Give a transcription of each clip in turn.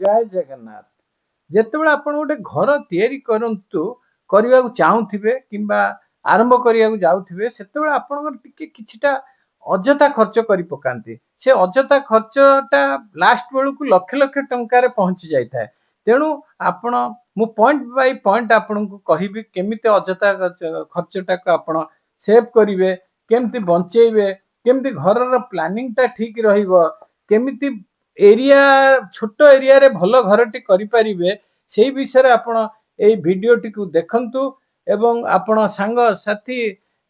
जय जगन्नाथ। ଯେତେବେଳେ ଆପଣ ଗୋଟେ ଘର ତିଆରି କରିବାକୁ ଚାହୁଁଥିବେ କିମ୍ବା ଆରମ୍ଭ କରିବାକୁ ଯାଉଥିବେ ସେତେବେଳେ ଆପଣଙ୍କର ଟିକେ କିଛିଟା ଅଯଥା ଖର୍ଚ୍ଚ କରି ପକାନ୍ତି। ସେ ଅଯଥା ଖର୍ଚ୍ଚଟା ଲାଷ୍ଟ ବେଳକୁ ଲକ୍ଷ ଲକ୍ଷ ଟଙ୍କାରେ ପହଞ୍ଚି ଯାଇଥାଏ। ତେଣୁ ଆପଣ ମୁଁ ପଏଣ୍ଟ ବାଇ ପଏଣ୍ଟ ଆପଣଙ୍କୁ କହିବି କେମିତି ଅଯଥା ଖର୍ଚ୍ଚଟାକୁ ଆପଣ ସେଭ୍ କରିବେ, କେମିତି ବଞ୍ଚେଇବେ, କେମିତି ଘରର ପ୍ଲାନିଂଟା ଠିକ ରହିବ, କେମିତି ଏରିଆ ଛୋଟ ଏରିଆରେ ଭଲ ଘରଟି କରିପାରିବେ ସେଇ ବିଷୟରେ ଆପଣ ଏଇ ଭିଡିଓଟିକୁ ଦେଖନ୍ତୁ ଏବଂ ଆପଣ ସାଙ୍ଗସାଥୀ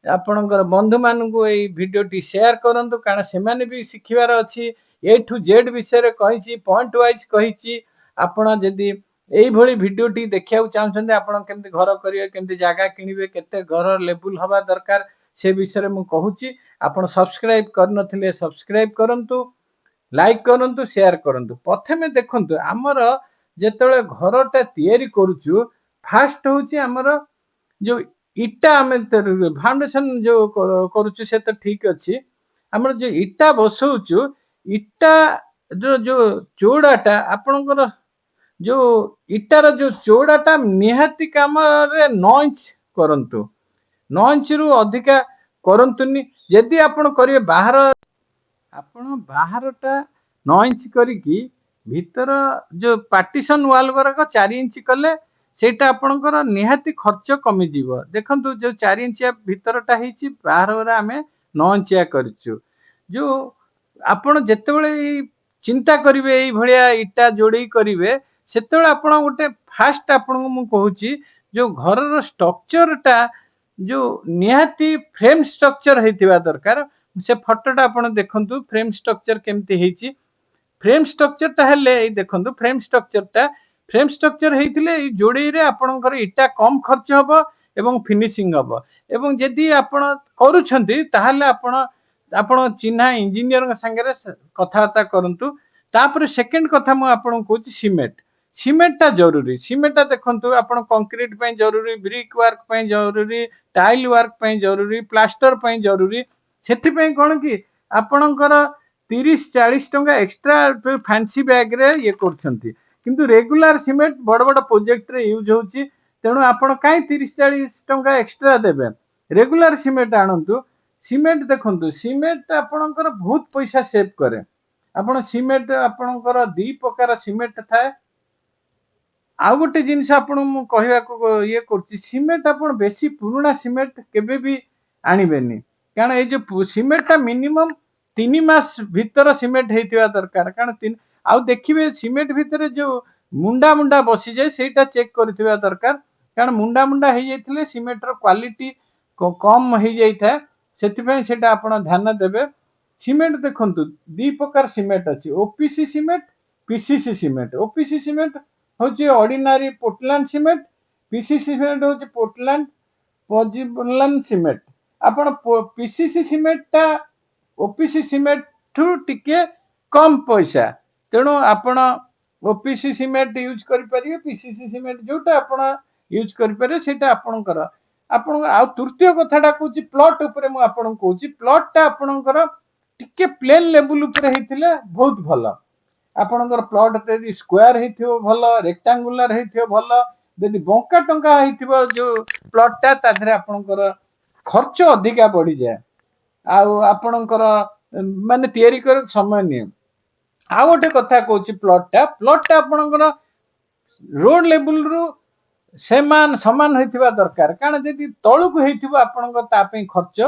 ଆପଣଙ୍କର ବନ୍ଧୁମାନଙ୍କୁ ଏଇ ଭିଡିଓଟି ସେୟାର କରନ୍ତୁ କାରଣ ସେମାନେ ବି ଶିଖିବାର ଅଛି। ଏ ଠୁ ଜେଡ୍ ବିଷୟରେ କହିଛି, ପଏଣ୍ଟ ୱାଇଜ କହିଛି। ଆପଣ ଯଦି এইଭଳି ଭିଡିଓଟି ଦେଖିବାକୁ ଚାହୁଁଛନ୍ତି ଆପଣ କେମିତି ଘର କରିବେ, କେମିତି ଜାଗା କିଣିବେ, କେତେ ଘର ଲେବୁଲ ହବା ଦରକାର ସେ ବିଷୟରେ ମୁଁ କହୁଛି। ଆପଣ ସବସ୍କ୍ରାଇବ କରିନଥିଲେ ସବସ୍କ୍ରାଇବ କରନ୍ତୁ, ଲାଇକ୍ କରନ୍ତୁ, ସେୟାର କରନ୍ତୁ। ପ୍ରଥମେ ଦେଖନ୍ତୁ ଆମର ଯେତେବେଳେ ଘରଟା ତିଆରି କରୁଛୁ ଫାଷ୍ଟ ହଉଛି ଆମର ଯୋଉ ଇଟା ଆମେ ଫାଉଣ୍ଡେସନ ଯୋଉ କରୁଛୁ ସେ ତ ଠିକ ଅଛି। ଆମର ଯୋଉ ଇଟା ବସଉଛୁ ଇଟା ଯୋଉ ଚଉଡାଟା ଆପଣଙ୍କର ଯୋଉ ଇଟାର ଯୋଉ ଚଉଡାଟା ନିହାତି କାମରେ 9 ଇଞ୍ଚ କରନ୍ତୁ। 9 ଇଞ୍ଚରୁ ଅଧିକା କରନ୍ତୁନି। ଯଦି ଆପଣ କରିବେ ଆପଣ ବାହାରଟା 9 ଇଞ୍ଚ କରିକି ଭିତର ଯୋଉ ପାର୍ଟିସନ ୱାଲ ଗୁଡାକ 4 ଇଞ୍ଚ କଲେ ସେଇଟା ଆପଣଙ୍କର ନିହାତି ଖର୍ଚ୍ଚ କମିଯିବ। ଦେଖନ୍ତୁ ଯୋଉ 4 ଇଞ୍ଚିଆ ଭିତରଟା ହେଇଛି ବାହାର ଗୁରା ଆମେ 9 ଇଞ୍ଚିଆ କରିଛୁ। ଯୋଉ ଆପଣ ଯେତେବେଳେ ଏଇ ଚିନ୍ତା କରିବେ ଏଇ ଭଳିଆ ଇଟା ଯୋଡେଇ କରିବେ ସେତେବେଳେ ଆପଣ ଗୋଟେ ଫାଷ୍ଟ ଆପଣଙ୍କୁ ମୁଁ କହୁଛି ଯୋଉ ଘରର ଷ୍ଟ୍ରକ୍ଚରଟା ଯୋଉ ନିହାତି ଫ୍ରେମ ଷ୍ଟ୍ରକ୍ଚର ହେଇଥିବା ଦରକାର। ସେ ଫଟୋଟା ଆପଣ ଦେଖନ୍ତୁ ଫ୍ରେମ ଷ୍ଟ୍ରକ୍ଚର କେମିତି ହେଇଛି। ଫ୍ରେମ ଷ୍ଟ୍ରକ୍ଚରଟା ହେଲେ ଏଇ ଦେଖନ୍ତୁ ଫ୍ରେମ ଷ୍ଟ୍ରକ୍ଚର ହେଇଥିଲେ ଏଇ ଯୋଡେଇରେ ଆପଣଙ୍କର ଇଟା କମ ଖର୍ଚ୍ଚ ହବ ଏବଂ ଫିନିସିଂ ହବ। ଏବଂ ଯଦି ଆପଣ କରୁଛନ୍ତି ତାହେଲେ ଆପଣ ଚିହ୍ନା ଇଞ୍ଜିନିୟରଙ୍କ ସାଙ୍ଗରେ କଥାବାର୍ତ୍ତା କରନ୍ତୁ। ତାପରେ ସେକେଣ୍ଡ କଥା ମୁଁ ଆପଣଙ୍କୁ କହୁଛି ସିମେଣ୍ଟଟା ଜରୁରୀ। ସିମେଣ୍ଟଟା ଦେଖନ୍ତୁ ଆପଣ କଂକ୍ରିଟ ପାଇଁ ଜରୁରୀ, ବ୍ରିକ୍ ୱାର୍କ ପାଇଁ ଜରୁରୀ, ଟାଇଲ ୱାର୍କ ପାଇଁ ଜରୁରୀ, ପ୍ଲାଷ୍ଟର ପାଇଁ ଜରୁରୀ। ସେଥିପାଇଁ କଣ କି ଆପଣଙ୍କର 30-40 ଟଙ୍କା ଏକ୍ସଟ୍ରା ଫ୍ୟାନ୍ସି ବ୍ୟାଗରେ ଇଏ କରୁଛନ୍ତି କିନ୍ତୁ ରେଗୁଲାର ସିମେଣ୍ଟ ବଡ ବଡ ପ୍ରୋଜେକ୍ଟରେ ୟୁଜ ହଉଛି। ତେଣୁ ଆପଣ କାହିଁ 30-40 ଟଙ୍କା ଏକ୍ସଟ୍ରା ଦେବେ, ରେଗୁଲାର ସିମେଣ୍ଟ ଆଣନ୍ତୁ। ସିମେଣ୍ଟ ଦେଖନ୍ତୁ ସିମେଣ୍ଟ ଆପଣଙ୍କର ବହୁତ ପଇସା ସେଭ୍ କରେ। ଆପଣ ସିମେଣ୍ଟ ଆପଣଙ୍କର 2 ପ୍ରକାର ସିମେଣ୍ଟ ଥାଏ। ଆଉ ଗୋଟେ ଜିନିଷ ଆପଣ ମୁଁ କହିବାକୁ ଇଏ କରୁଛି ସିମେଣ୍ଟ ଆପଣ ବେଶୀ ପୁରୁଣା ସିମେଣ୍ଟ କେବେ ବି ଆଣିବେନି କାରଣ ଏଇ ଯୋଉ ସିମେଣ୍ଟଟା ମିନିମମ୍ 3 ମାସ ଭିତର ସିମେଣ୍ଟ ହେଇଥିବା ଦରକାର। କାରଣ ଆଉ ଦେଖିବେ ସିମେଣ୍ଟ ଭିତରେ ଯୋଉ ମୁଣ୍ଡା ବସିଯାଏ ସେଇଟା ଚେକ୍ କରିଥିବା ଦରକାର। କାରଣ ମୁଣ୍ଡା ହେଇଯାଇଥିଲେ ସିମେଣ୍ଟର କ୍ୱାଲିଟି କମ ହେଇଯାଇଥାଏ। ସେଥିପାଇଁ ସେଇଟା ଆପଣ ଧ୍ୟାନ ଦେବେ। ସିମେଣ୍ଟ ଦେଖନ୍ତୁ 2 ପ୍ରକାର ସିମେଣ୍ଟ ଅଛି, OPC cement, PCC cement. OPC cement ହଉଛି ordinary Portland cement, PCC cement ହଉଛି ପୋର୍ଟଲାଣ୍ଡ ପଜିବଲାନ ସିମେଣ୍ଟ। ଆପଣ ପିସିସି ସିମେଣ୍ଟଟା ଓପିସି ସିମେଣ୍ଟ ଠୁ ଟିକେ କମ ପଇସା, ତେଣୁ ଆପଣ ଓପିସି ସିମେଣ୍ଟ ୟୁଜ କରିପାରିବେ। ପିସିସି ସିମେଣ୍ଟ ଯୋଉଟା ଆପଣ ୟୁଜ କରିପାରିବେ ସେଇଟା ଆପଣଙ୍କର। ଆଉ ତୃତୀୟ କଥାଟା କହୁଛି ପ୍ଲଟ ଉପରେ ମୁଁ ଆପଣଙ୍କୁ କହୁଛି ପ୍ଲଟଟା ଆପଣଙ୍କର ଟିକେ ପ୍ଲେନ ଲେବୁଲ ଉପରେ ହେଇଥିଲେ ବହୁତ ଭଲ। ଆପଣଙ୍କର ପ୍ଲଟ ଯଦି ସ୍କୋୟାର ହେଇଥିବ ଭଲ, ରେକ୍ଟାଙ୍ଗୁଲାର ହେଇଥିବ ଭଲ। ଯଦି ବଙ୍କା ଟଙ୍କା ହେଇଥିବ ଯୋଉ ପ୍ଲଟଟା ତା ଦେହରେ ଆପଣଙ୍କର ଖର୍ଚ୍ଚ ଅଧିକା ବଢିଯାଏ ଆଉ ଆପଣଙ୍କର ମାନେ ତିଆରି କରିବାକୁ ସମୟ ନିଏ। ଆଉ ଗୋଟେ କଥା କହୁଛି ପ୍ଲଟଟା ଆପଣଙ୍କର ରୋଡ ଲେବୁଲରୁ ସମାନ ହେଇଥିବା ଦରକାର। କାରଣ ଯଦି ତଳକୁ ହେଇଥିବ ଆପଣଙ୍କ ତା ପାଇଁ ଖର୍ଚ୍ଚ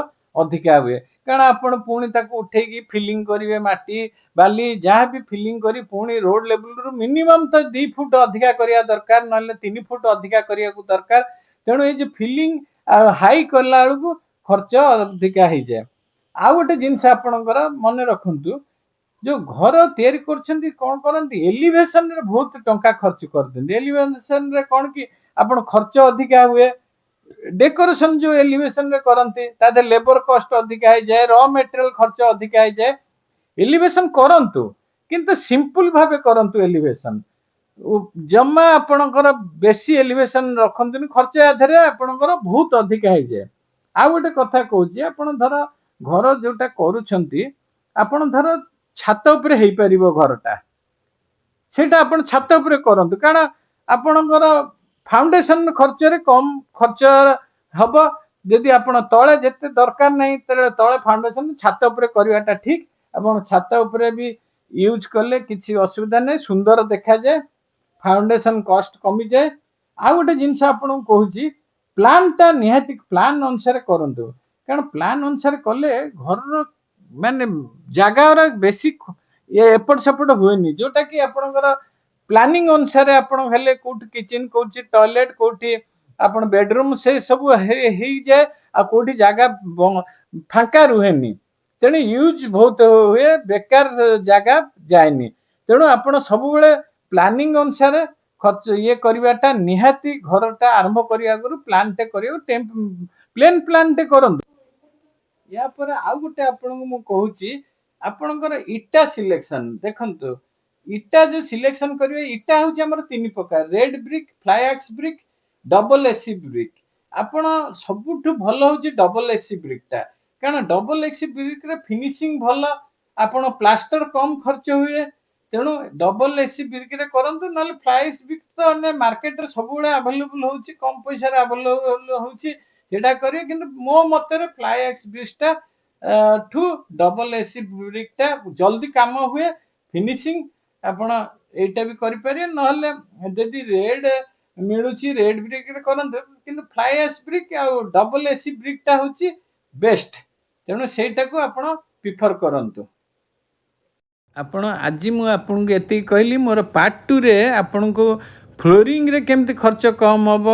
ଅଧିକା ହୁଏ। କାରଣ ଆପଣ ପୁଣି ତାକୁ ଉଠେଇକି ଫିଲିଂ କରିବେ, ମାଟି ବାଲି ଯାହା ବି ଫିଲିଂ କରି ପୁଣି ରୋଡ ଲେବୁଲରୁ ମିନିମମ୍ ତ 2 ଫୁଟ ଅଧିକା କରିବା ଦରକାର, ନହେଲେ 3 ଫୁଟ ଅଧିକା କରିବାକୁ ଦରକାର। ତେଣୁ ଏଇ ଯୋଉ ଫିଲିଂ ଆଉ ହାଇ କଲା ବେଳକୁ ଖର୍ଚ୍ଚ ଅଧିକା ହେଇଯାଏ। ଆଉ ଗୋଟେ ଜିନିଷ ଆପଣଙ୍କର ମନେ ରଖନ୍ତୁ, ଯୋଉ ଘର ତିଆରି କରୁଛନ୍ତି କଣ କରନ୍ତି ଏଲିଭେସନରେ ବହୁତ ଟଙ୍କା ଖର୍ଚ୍ଚ କରିଦିଅନ୍ତି। ଏଲିଭେସନରେ କଣ କି ଆପଣ ଖର୍ଚ୍ଚ ଅଧିକା ହୁଏ। ଡେକୋରେସନ ଯୋଉ ଏଲିଭେସନରେ କରନ୍ତି ତା ଦେହରେ ଲେବର କଷ୍ଟ ଅଧିକା ହେଇଯାଏ, ର ମେଟେରିଆଲ ଖର୍ଚ୍ଚ ଅଧିକା ହେଇଯାଏ। ଏଲିଭେସନ କରନ୍ତୁ କିନ୍ତୁ ସିମ୍ପଲ ଭାବେ କରନ୍ତୁ ଏଲିଭେସନ। ଜମା ଆପଣଙ୍କର ବେଶୀ ଏଲିଭେସନ ରଖନ୍ତୁନି, ଖର୍ଚ୍ଚ ୟା ଦେହରେ ଆପଣଙ୍କର ବହୁତ ଅଧିକା ହେଇଯାଏ। ଆଉ ଗୋଟେ କଥା କହୁଛି, ଆପଣ ଧର ଘର ଯୋଉଟା କରୁଛନ୍ତି ଆପଣ ଧର ଛାତ ଉପରେ ହେଇପାରିବ ଘରଟା, ସେଇଟା ଆପଣ ଛାତ ଉପରେ କରନ୍ତୁ, କାରଣ ଆପଣଙ୍କର ଫାଉଣ୍ଡେସନ ଖର୍ଚ୍ଚରେ କମ୍ ଖର୍ଚ୍ଚ ହବ। ଯଦି ଆପଣ ତଳେ ଯେତେ ଦରକାର ନାହିଁ ତଳେ ଫାଉଣ୍ଡେସନ ଛାତ ଉପରେ କରିବାଟା ଠିକ। ଆପଣ ଛାତ ଉପରେ ବି ୟୁଜ କଲେ କିଛି ଅସୁବିଧା ନାହିଁ, ସୁନ୍ଦର ଦେଖାଯାଏ, ଫାଉଣ୍ଡେସନ କଷ୍ଟ କମିଯାଏ। ଆଉ ଗୋଟେ ଜିନିଷ ଆପଣଙ୍କୁ କହୁଛି, ପ୍ଲାନ୍ଟା ନିହାତି ପ୍ଲାନ୍ ଅନୁସାରେ କରନ୍ତୁ, କାରଣ ପ୍ଲାନ୍ ଅନୁସାରେ କଲେ ଘରର ମାନେ ଜାଗାର ବେଶୀ ଏପଟ ସେପଟ ହୁଏନି, ଯୋଉଟା କି ଆପଣଙ୍କର ପ୍ଲାନିଂ ଅନୁସାରେ ଆପଣ ହେଲେ କୋଉଠି କିଚେନ, କୋଉଠି ଟଏଲେଟ, କୋଉଠି ଆପଣ ବେଡରୁମ, ସେ ସବୁ ହେଇଯାଏ, ଆଉ କୋଉଠି ଜାଗା ଫାଙ୍କା ରୁହେନି। ତେଣୁ ୟୁଜ ବହୁତ ହୁଏ, ବେକାର ଜାଗା ଯାଏନି। ତେଣୁ ଆପଣ ସବୁବେଳେ ପ୍ଲାନିଂ ଅନୁସାରେ ଖର୍ଚ୍ଚ କରିବାଟା ନିହାତି। ଘରଟା ଆରମ୍ଭ କରିବା ଆଗରୁ ପ୍ଲାନଟେ କରିବାକୁ ପ୍ଲେନ ପ୍ଲାନଟେ କରନ୍ତୁ। ୟା ପରେ ଆଉ ଗୋଟେ ଆପଣଙ୍କୁ ମୁଁ କହୁଛି, ଆପଣଙ୍କର ଇଟା ସିଲେକ୍ସନ ଦେଖନ୍ତୁ। ଇଟା ଯୋଉ ସିଲେକ୍ସନ କରିବେ, ଇଟା ହଉଛି ଆମର 3 ପ୍ରକାର, red brick, fly ash brick, double AC brick. ଆପଣ ସବୁଠୁ ଭଲ ହଉଛି ଡବଲ ଏସି ବ୍ରିକ୍ ଟା, କାରଣ ଡବଲ ଏସି ବ୍ରିକ୍ ରେ ଫିନିସିଂ ଭଲ, ଆପଣ ପ୍ଲାଷ୍ଟର କମ ଖର୍ଚ୍ଚ ହୁଏ। ତେଣୁ ଡବଲ ଏସି ବ୍ରିକ୍ ରେ କରନ୍ତୁ, ନହେଲେ ଫ୍ଲାଇ ଆକ୍ସ ବ୍ରିକ୍ ତ ମାର୍କେଟରେ ସବୁବେଳେ ଆଭେଲେବୁଲ ହଉଛି, କମ ପଇସାରେ ଆଭେଲେବୁଲ ହଉଛି, ସେଟା କରିବେ। କିନ୍ତୁ ମୋ ମତରେ ଫ୍ଲାଇ ଆକ୍ସ ବ୍ରିକ୍ ଟା ଠୁ ଡବଲ ଏସି ବ୍ରିକ୍ ଟା ଜଲ୍ଦି କାମ ହୁଏ, ଫିନିସିଂ ଆପଣ ଏଇଟା ବି କରିପାରିବେ। ନହେଲେ ଯଦି ରେଡ ମିଳୁଛି ରେଡ ବ୍ରିକ୍ ରେ କରନ୍ତୁ, କିନ୍ତୁ ଫ୍ଲାଇ ଆକ୍ସ ବ୍ରିକ୍ ଆଉ ଡବଲ ଏସି ବ୍ରିକ୍ ଟା ହଉଛି ବେଷ୍ଟ। ତେଣୁ ସେଇଟାକୁ ଆପଣ ପ୍ରିଫର କରନ୍ତୁ। ଆପଣ ଆଜି ମୁଁ ଆପଣଙ୍କୁ ଏତିକି କହିଲି। ମୋର ପାର୍ଟ 2ରେ ଆପଣଙ୍କୁ ଫ୍ଲୋରିଂରେ କେମିତି ଖର୍ଚ୍ଚ କମ୍ ହେବ,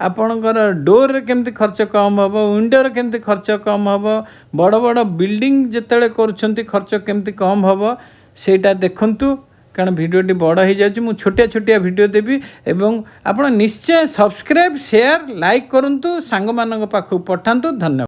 ଆପଣଙ୍କର ଡୋରରେ କେମିତି ଖର୍ଚ୍ଚ କମ୍ ହେବ, ୱିଣ୍ଡୋରେ କେମିତି ଖର୍ଚ୍ଚ କମ୍ ହେବ, ବଡ଼ ବଡ଼ ବିଲ୍ଡିଂ ଯେତେବେଳେ କରୁଛନ୍ତି ଖର୍ଚ୍ଚ କେମିତି କମ୍ ହେବ, ସେଇଟା ଦେଖନ୍ତୁ। କାରଣ ଭିଡ଼ିଓଟି ବଡ଼ ହେଇଯାଉଛି, ମୁଁ ଛୋଟିଆ ଛୋଟିଆ ଭିଡ଼ିଓ ଦେବି। ଏବଂ ଆପଣ ନିଶ୍ଚୟ ସବସ୍କ୍ରାଇବ୍, ସେୟାର, ଲାଇକ୍ କରନ୍ତୁ, ସାଙ୍ଗମାନଙ୍କ ପାଖକୁ ପଠାନ୍ତୁ। ଧନ୍ୟବାଦ।